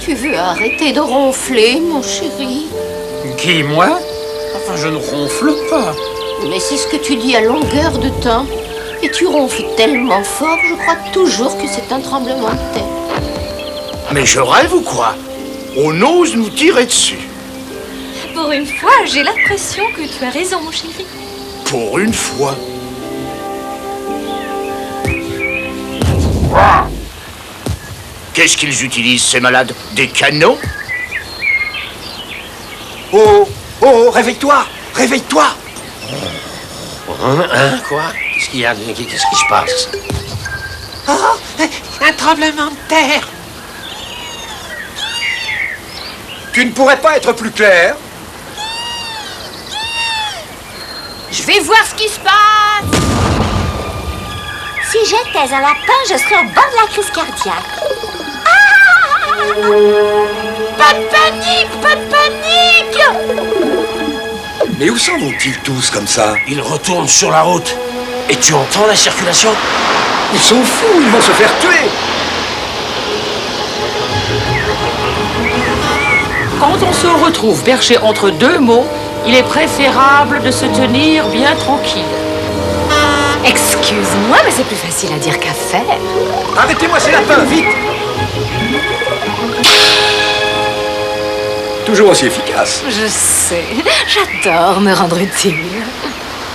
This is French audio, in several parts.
Tu veux arrêter de ronfler, mon chéri? Qui, moi? Enfin, je ne ronfle pas. Mais c'est ce que tu dis à longueur de temps. Et tu ronfles tellement fort, je crois toujours que c'est un tremblement de terre. Mais je rêve ou quoi? On ose nous tirer dessus. Pour une fois, j'ai l'impression que tu as raison, mon chéri. Pour une fois. Qu'est-ce qu'ils utilisent, ces malades? Des canons? Oh, oh, réveille-toi! Réveille-toi! Quoi? Qu'est-ce qu'il y a? Qu'est-ce qui se passe? Oh, un tremblement de terre! Tu ne pourrais pas être plus clair? Je vais voir ce qui se passe. Si j'étais un lapin, je serais au bord de la crise cardiaque. Pas de panique, pas de panique. Mais où s'en vont-ils tous comme ça? Ils retournent sur la route. Et tu entends la circulation? Ils sont fous, ils vont se faire tuer! Quand on se retrouve perché entre deux mots, il est préférable de se tenir bien tranquille. Excuse-moi, mais c'est plus facile à dire qu'à faire. Arrêtez-moi ces lapins, vite! Toujours aussi efficace. Je sais, j'adore me rendre utile.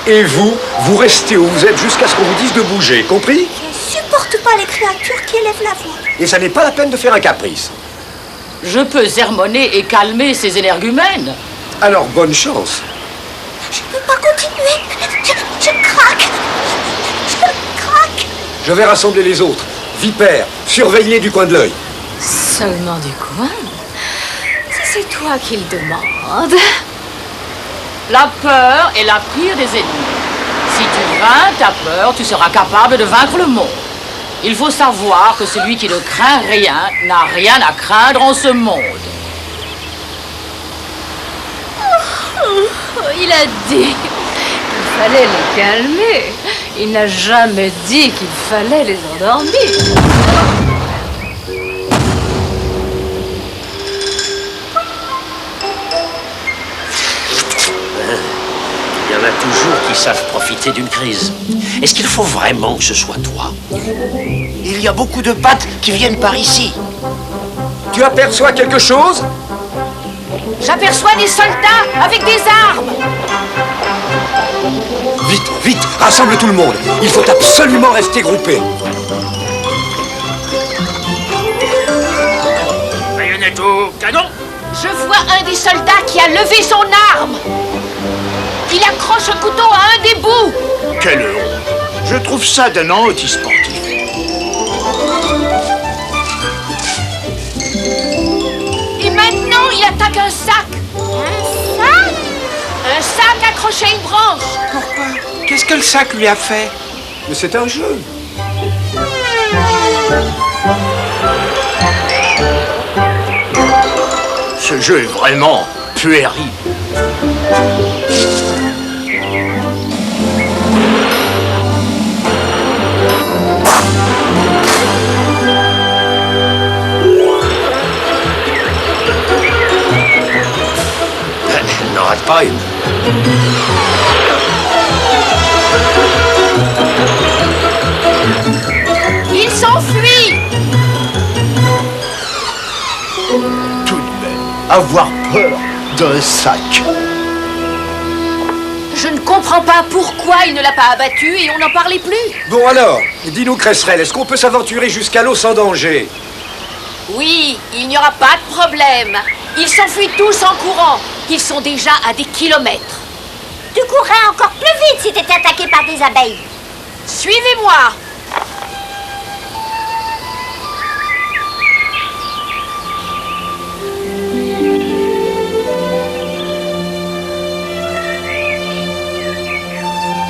Et vous, vous restez où vous êtes jusqu'à ce qu'on vous dise de bouger, compris? Je supporte pas les créatures qui élèvent la voix. Et ça n'est pas la peine de faire un caprice. Je peux sermonner et calmer ces énergumènes. Alors bonne chance. Je ne peux pas continuer. Je craque. Je craque. Je vais rassembler les autres. Vipère, surveille-les du coin de l'œil. Seulement du coin? Si c'est toi qui le demande. La peur est la pire des ennemis. Si tu vains ta peur, tu seras capable de vaincre le monde. Il faut savoir que celui qui ne craint rien n'a rien à craindre en ce monde. Il a dit qu'il fallait les calmer. Il n'a jamais dit qu'il fallait les endormir. Il y en a toujours qui savent profiter d'une crise. Est-ce qu'il faut vraiment que ce soit toi? Il y a beaucoup de pattes qui viennent par ici. Tu aperçois quelque chose? J'aperçois des soldats avec des armes. Vite, vite, rassemble tout le monde. Il faut absolument rester groupé. Baïonnette au canon! Je vois un des soldats qui a levé son arme. Il accroche un couteau à un des bouts. Quelle honte! Je trouve ça d'un anti-sportif. Et maintenant, il attaque un sac. Un sac? Un sac accroché à une branche. Pourquoi? Qu'est-ce que le sac lui a fait? Mais c'est un jeu. Ce jeu est vraiment puéril. N'en rate pas une. Il s'enfuit. Tout de même, avoir peur d'un sac. Je ne comprends pas pourquoi il ne l'a pas abattu et on n'en parlait plus. Bon alors, dis-nous Cresserelle, est-ce qu'on peut s'aventurer jusqu'à l'eau sans danger? Oui, il n'y aura pas de problème. Ils s'enfuient tous en courant. Ils sont déjà à des kilomètres. Tu courrais encore plus vite si t'étais attaqué par des abeilles. Suivez-moi.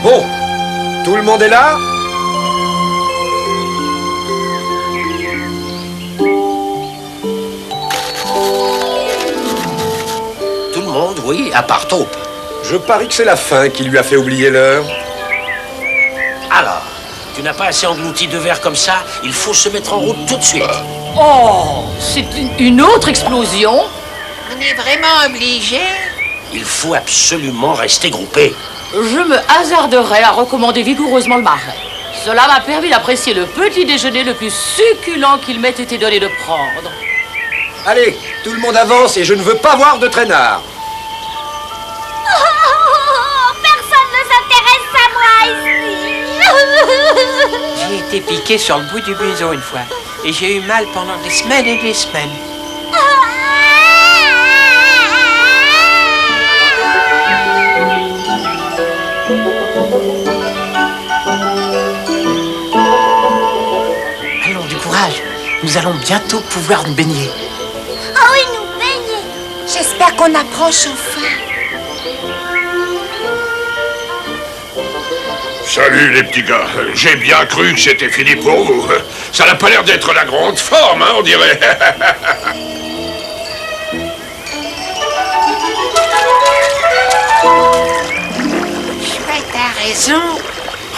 Bon, tout le monde est là? Tout le monde, oui, à part Taupe. Je parie que c'est la faim qui lui a fait oublier l'heure. Alors, tu n'as pas assez englouti de verre comme ça, il faut se mettre en route tout de suite. Oh, c'est une autre explosion. On est vraiment obligé. Il faut absolument rester groupés. Je me hasarderais à recommander vigoureusement le marais. Cela m'a permis d'apprécier le petit déjeuner le plus succulent qu'il m'ait été donné de prendre. Allez, tout le monde avance et je ne veux pas voir de traînard. Personne ne s'intéresse à moi ici. J'ai été piqué sur le bout du museau une fois. Et j'ai eu mal pendant des semaines et des semaines. Allons, du courage. Nous allons bientôt pouvoir nous baigner. Oh oui, nous baigner. J'espère qu'on approche enfin. Salut les petits gars, j'ai bien cru que c'était fini pour vous. Ça n'a pas l'air d'être la grande forme, hein, on dirait. Chouette, t'as raison.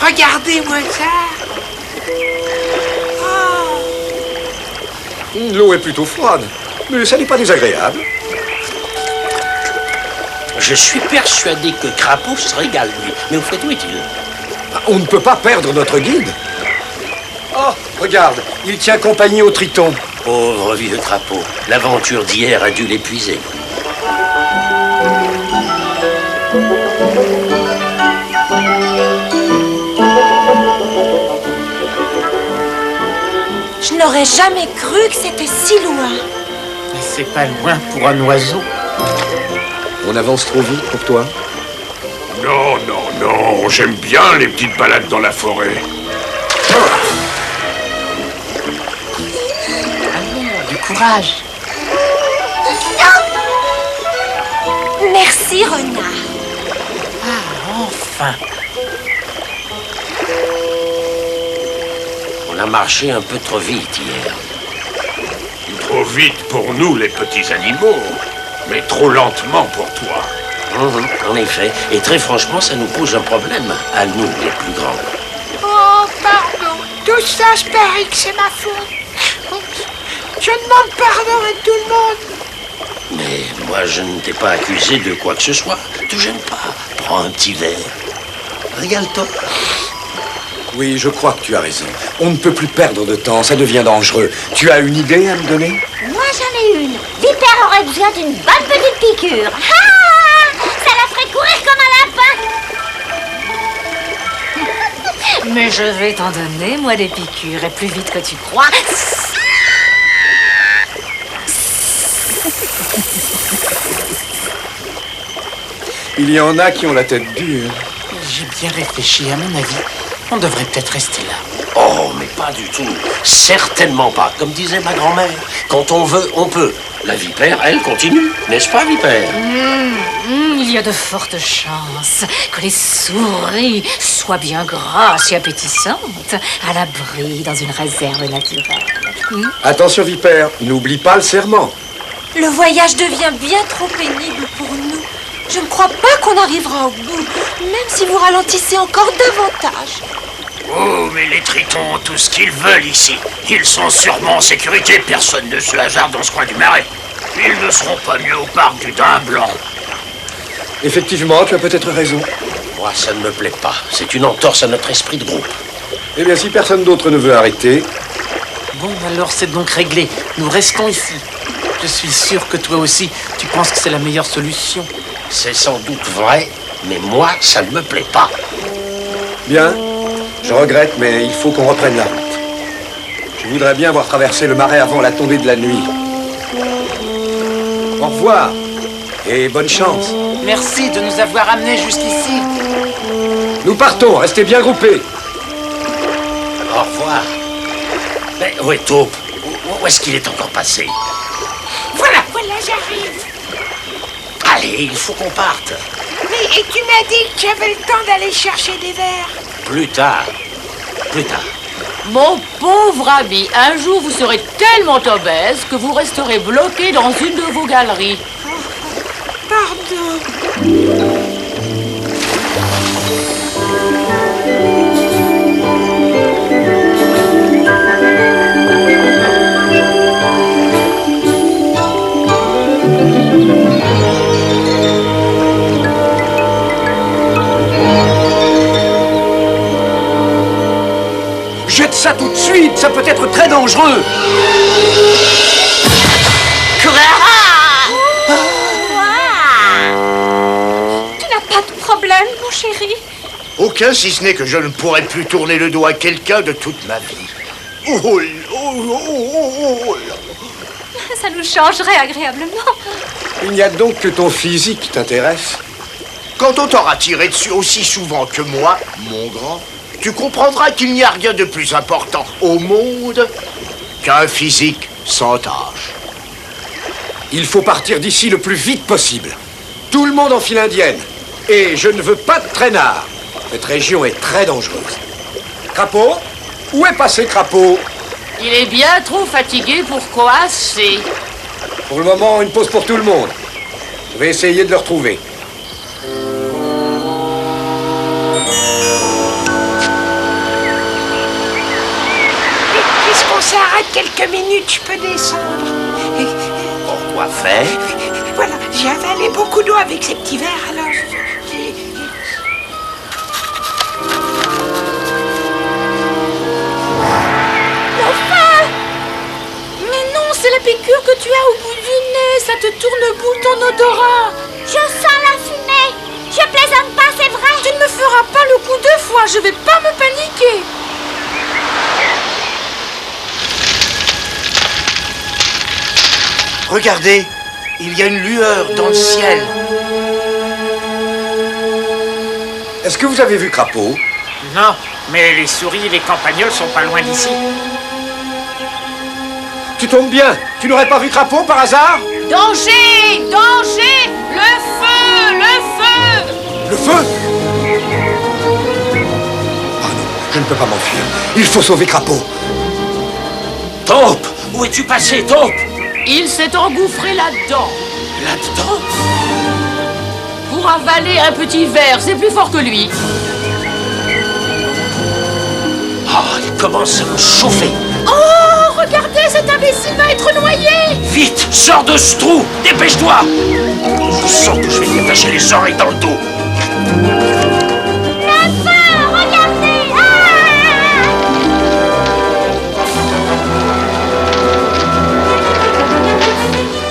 Regardez-moi ça. L'eau est plutôt froide, mais ça n'est pas désagréable. Je suis persuadé que Crapaud se régale, lui. Mais au fait, où est-il? On ne peut pas perdre notre guide. Oh, regarde, il tient compagnie au Triton. Pauvre vieux Crapaud. L'aventure d'hier a dû l'épuiser. Je n'aurais jamais cru que c'était si loin. Mais c'est pas loin pour un oiseau. On avance trop vite pour toi. Non, non, non, j'aime bien les petites balades dans la forêt. Allons, du courage. Merci, renard. Enfin. On a marché un peu trop vite hier. Trop vite pour nous, les petits animaux, mais trop lentement pour toi. En effet. Et très franchement, ça nous pose un problème, à nous, les plus grands. Oh, pardon. Tout ça, je parie que c'est ma faute. Je demande pardon à tout le monde. Mais moi, je ne t'ai pas accusé de quoi que ce soit. Te gêne pas. Prends un petit verre. Régale-toi. Oui, je crois que tu as raison. On ne peut plus perdre de temps, ça devient dangereux. Tu as une idée à me donner? Moi, j'en ai une. Vipère aurait besoin d'une bonne petite piqûre. Ah! Ça la ferait courir comme un lapin. Mais je vais t'en donner, moi, des piqûres, et plus vite que tu crois. Il y en a qui ont la tête dure. J'ai bien réfléchi, à mon avis. On devrait peut-être rester là. Oh, mais pas du tout. Certainement pas. Comme disait ma grand-mère, quand on veut, on peut. La vipère, elle, continue. N'est-ce pas, vipère? Il y a de fortes chances que les souris soient bien grasses et appétissantes, à l'abri dans une réserve naturelle. Attention, Vipère, n'oublie pas le serment. Le voyage devient bien trop pénible pour nous. Je ne crois pas qu'on arrivera au bout, même si vous ralentissez encore davantage. Oh, mais les tritons ont tout ce qu'ils veulent ici. Ils sont sûrement en sécurité. Personne ne se hasarde dans ce coin du marais. Ils ne seront pas mieux au parc du Daim Blanc. Effectivement, tu as peut-être raison. Moi, ça ne me plaît pas. C'est une entorse à notre esprit de groupe. Eh bien, si personne d'autre ne veut arrêter... Bon, alors c'est donc réglé. Nous restons ici. Je suis sûr que toi aussi, tu penses que c'est la meilleure solution. C'est sans doute vrai, mais moi, ça ne me plaît pas. Bien, je regrette, mais il faut qu'on reprenne la route. Je voudrais bien avoir traversé le marais avant la tombée de la nuit. Au revoir, et bonne chance. Merci de nous avoir amenés jusqu'ici. Nous partons, restez bien groupés. Au revoir. Mais où est Taupe? Où est-ce qu'il est encore passé? Voilà, j'arrive. Allez, il faut qu'on parte. Mais et tu m'as dit que j'avais le temps d'aller chercher des verres. Plus tard. Plus tard. Mon pauvre ami, un jour vous serez tellement obèse que vous resterez bloqué dans une de vos galeries. Pardon. ça tout de suite, ça peut être très dangereux. Tu n'as pas de problème, mon chéri? Aucun, si ce n'est que je ne pourrais plus tourner le dos à quelqu'un de toute ma vie. Oh, là. Ça nous changerait agréablement. Il n'y a donc que ton physique qui t'intéresse. Quand on t'aura tiré dessus aussi souvent que moi, mon grand, tu comprendras qu'il n'y a rien de plus important au monde qu'un physique sans tâche. Il faut partir d'ici le plus vite possible. Tout le monde en file indienne. Et je ne veux pas de traînard. Cette région est très dangereuse. Crapaud? Où est passé Crapaud? Il est bien trop fatigué pour coasser. Pour le moment, une pause pour tout le monde. Je vais essayer de le retrouver. Puisqu'on s'arrête quelques minutes, je peux descendre. Pourquoi faire? Voilà, j'ai avalé beaucoup d'eau avec ces petits verres, alors... Mais non, c'est la piqûre que tu as au bout du nez. Ça te tourne boule ton odorat. Je sens la fumée. Je plaisante pas, c'est vrai. Tu ne me feras pas le coup de foie. Je vais pas me paniquer. Regardez, il y a une lueur dans le ciel. Est-ce que vous avez vu Crapaud? Non, mais les souris et les campagnols sont pas loin d'ici. Tu tombes bien. Tu n'aurais pas vu Crapaud par hasard? Danger! Danger! Le feu! Le feu! Le feu? Ah non, je ne peux pas m'enfuir. Il faut sauver Crapaud. Taupe! Où es-tu passé, Taupe? Il s'est engouffré là-dedans. Là-dedans? Pour avaler un petit verre, c'est plus fort que lui. Ah, il commence à me chauffer. Oh, regardez, cet imbécile va être noyé. Vite, sors de ce trou! Dépêche-toi! Je sens que je vais lui attacher les oreilles dans le dos. Le feu, regardez.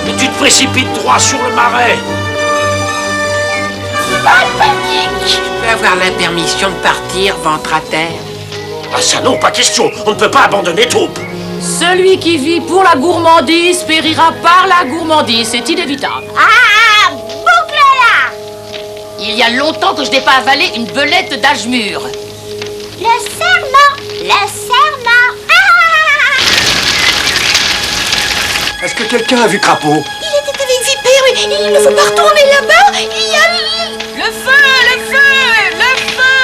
Mais tu te précipites droit sur le marais. Pas de panique. Je peux avoir la permission de partir, ventre à terre. Ah ça non, pas question. On ne peut pas abandonner Taupe. Celui qui vit pour la gourmandise périra par la gourmandise. C'est inévitable. Ah, boucle-la. Il y a longtemps que je n'ai pas avalé une belette d'âge mûr. Le serment. Le serment. Est-ce que quelqu'un a vu Crapaud? Il était avec Vipère. Il ne faut pas retourner là-bas. Il y a... Le feu! Le feu! Le feu!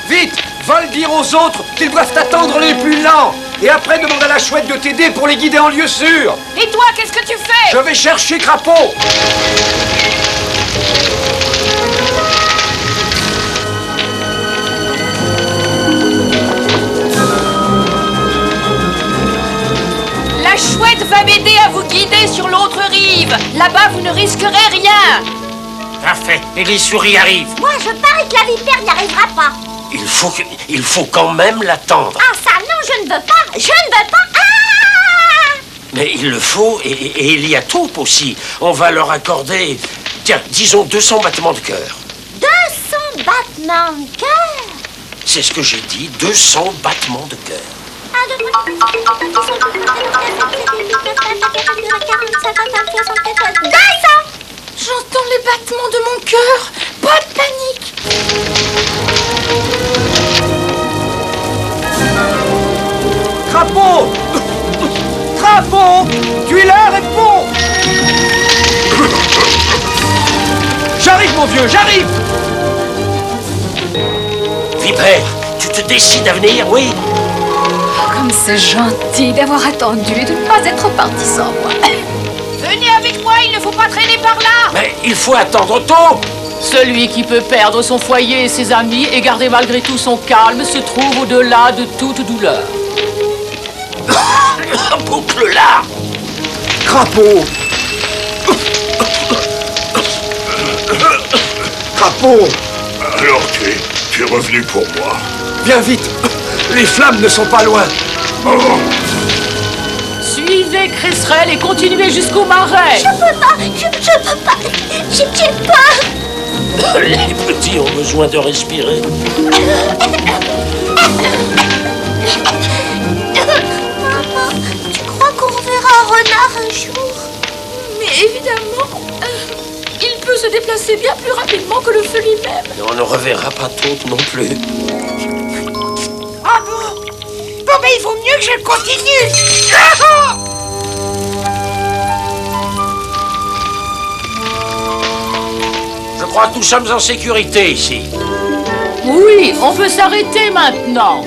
Vite! Va le dire aux autres qu'ils doivent attendre les plus lents. Et après, demande à la chouette de t'aider pour les guider en lieu sûr. Et toi, qu'est-ce que tu fais? Je vais chercher Crapaud. La chouette va m'aider à vous guider sur l'autre rive. Là-bas, vous ne risquerez rien. Parfait, et les souris arrivent. Moi, je parie que la vipère n'y arrivera pas. Il faut quand même l'attendre. Ah, ça, non, je ne veux pas. Je ne veux pas. Mais il le faut, et il y a Taupe aussi. On va leur accorder, tiens, disons 200 battements de cœur. 200 battements de cœur. C'est ce que j'ai dit, 200 battements de cœur. 1, 2, 3, 200. J'entends les battements de mon cœur. Pas de panique. Crapaud! Crapaud! Tu es là, réponds! J'arrive, mon vieux, j'arrive! Vipère, tu te décides à venir, oui? Comme c'est gentil d'avoir attendu et de ne pas être parti sans moi. Venez avec moi, il ne faut pas traîner par là. Mais il faut attendre Taupe. Celui qui peut perdre son foyer et ses amis et garder malgré tout son calme se trouve au-delà de toute douleur. Boucle-la! Crapaud! Crapaud! Alors tu es revenu pour moi. Viens vite! Les flammes ne sont pas loin. Suivez Cresserelle et continuez jusqu'au marais. Je peux pas, je peux pas. J'ai peur. Les petits ont besoin de respirer. Maman, tu crois qu'on reverra un renard un jour? Mais évidemment, il peut se déplacer bien plus rapidement que le feu lui-même. Et on ne reverra pas Taupe non plus. Ah bon? Bon, ben il vaut mieux que je continue. Je crois que nous sommes en sécurité ici. Oui, on peut s'arrêter maintenant.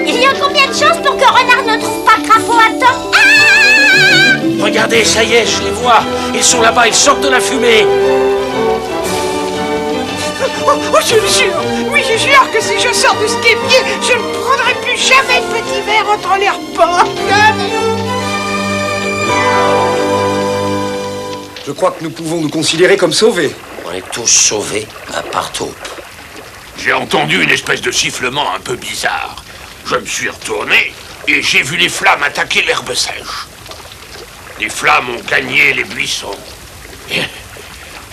Il y a combien de chances pour que renard ne trouve pas Crapaud à temps? Regardez, ça y est, je les vois. Ils sont là-bas, ils sortent de la fumée. Oh, je jure, oui, je jure que si je sors de ce guépier, je ne prendrai plus jamais de petit verre entre les repas. Je crois que nous pouvons nous considérer comme sauvés. On est tous sauvés, à part Taupe. J'ai entendu une espèce de sifflement un peu bizarre. Je me suis retourné et j'ai vu les flammes attaquer l'herbe sèche. Les flammes ont gagné les buissons.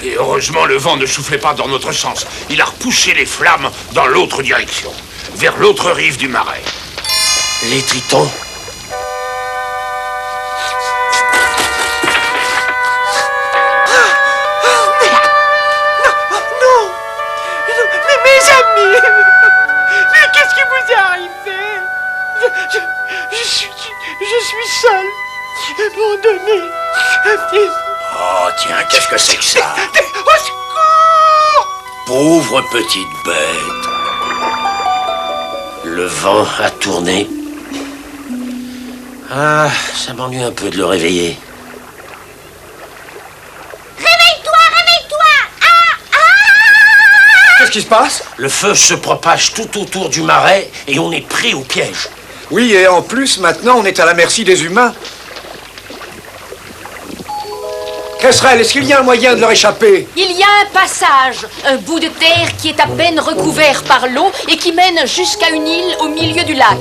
Et heureusement, le vent ne soufflait pas dans notre sens. Il a repoussé les flammes dans l'autre direction, vers l'autre rive du marais. Les tritons. Non, mais mes amis, mais qu'est-ce qui vous est arrivé? Je suis seul, abandonné. Oh, tiens, qu'est-ce que c'est que ça? Au secours! Pauvre petite bête. Le vent a tourné. Ah, ça m'ennuie un peu de le réveiller. Réveille-toi, réveille-toi! Qu'est-ce qui se passe? Le feu se propage tout autour du marais et on est pris au piège. Oui, et en plus, maintenant, on est à la merci des humains. Cresserelle, est-ce qu'il y a un moyen de leur échapper? Il y a un passage, un bout de terre qui est à peine recouvert par l'eau et qui mène jusqu'à une île au milieu du lac.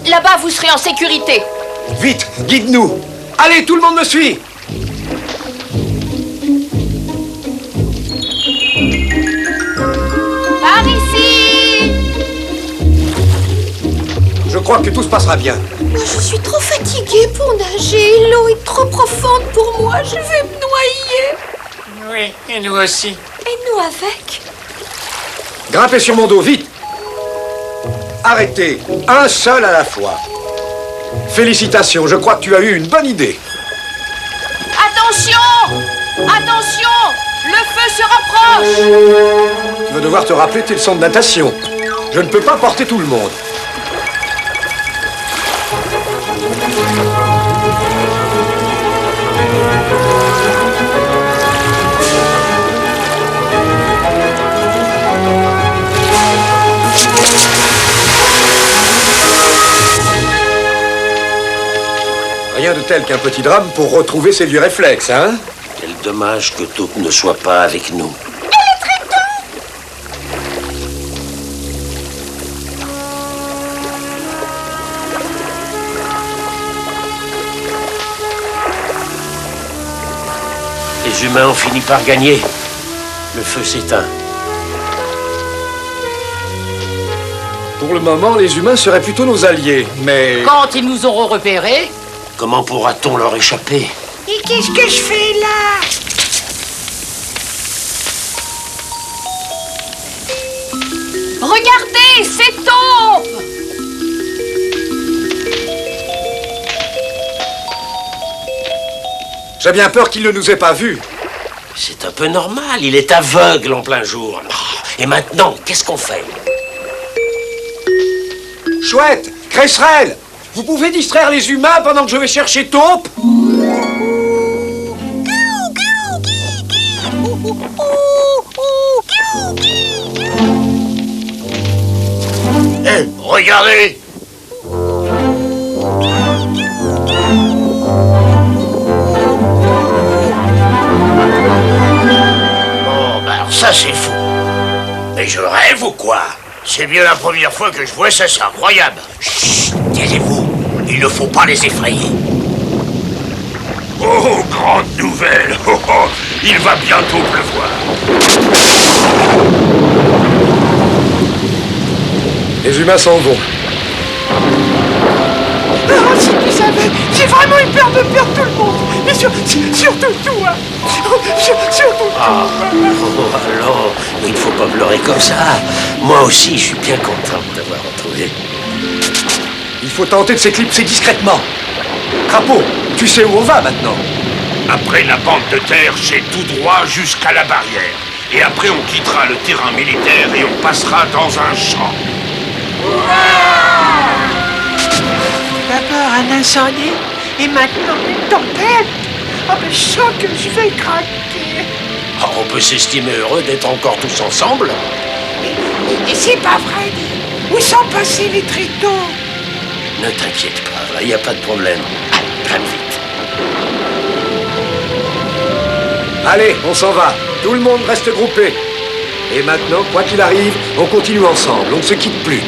Là-bas, vous serez en sécurité. Vite, guide-nous. Allez, tout le monde me suit. Par ici! Je crois que tout se passera bien. Moi, je suis trop fatiguée pour nager. L'eau est trop profonde pour moi. Je vais me noyer. Oui, et nous aussi. Et nous avec? Grimpez sur mon dos, vite. Arrêtez, un seul à la fois. Félicitations, je crois que tu as eu une bonne idée. Attention! Attention! Le feu se rapproche! Tu vas devoir te rappeler tes leçons de natation. Je ne peux pas porter tout le monde. Rien de tel qu'un petit drame pour retrouver ses vieux réflexes, hein? Quel dommage que Taupe ne soit pas avec nous. Les humains ont fini par gagner. Le feu s'éteint. Pour le moment, les humains seraient plutôt nos alliés, mais... Quand ils nous auront repérés, Comment pourra-t-on leur échapper? Et qu'est-ce que je fais là? Regardez, c'est Taupe! J'ai bien peur qu'il ne nous ait pas vus. C'est un peu normal, il est aveugle en plein jour. Et maintenant, qu'est-ce qu'on fait? Chouette, Cresserelle, vous pouvez distraire les humains pendant que je vais chercher Taupe? Hé, regardez! Bon, ben alors ça c'est fou. Mais je rêve ou quoi? C'est bien la première fois que je vois ça, c'est incroyable. Chut, taisez-vous. Il ne faut pas les effrayer. Oh, grande nouvelle. Oh, oh, il va bientôt pleuvoir. Les humains s'en vont. Oh, si tu savais, j'ai vraiment eu peur de perdre tout le monde. Mais surtout toi. Surtout Ah, oh, alors, il ne faut pas pleurer comme ça. Moi aussi, je suis bien content de t'avoir retrouvé. Il faut tenter de s'éclipser discrètement. Crapaud, tu sais où on va maintenant? Après la bande de terre, c'est tout droit jusqu'à la barrière. Et après, on quittera le terrain militaire et on passera dans un champ. D'abord un incendie et maintenant une tempête. Oh, mais je sens que je vais craquer. Ah, on peut s'estimer heureux d'être encore tous ensemble. Et c'est pas vrai. Où sont passés les tritons? Ne t'inquiète pas, il n'y a pas de problème. Crème vite. Allez, on s'en va. Tout le monde reste groupé. Et maintenant, quoi qu'il arrive, on continue ensemble. On ne se quitte plus.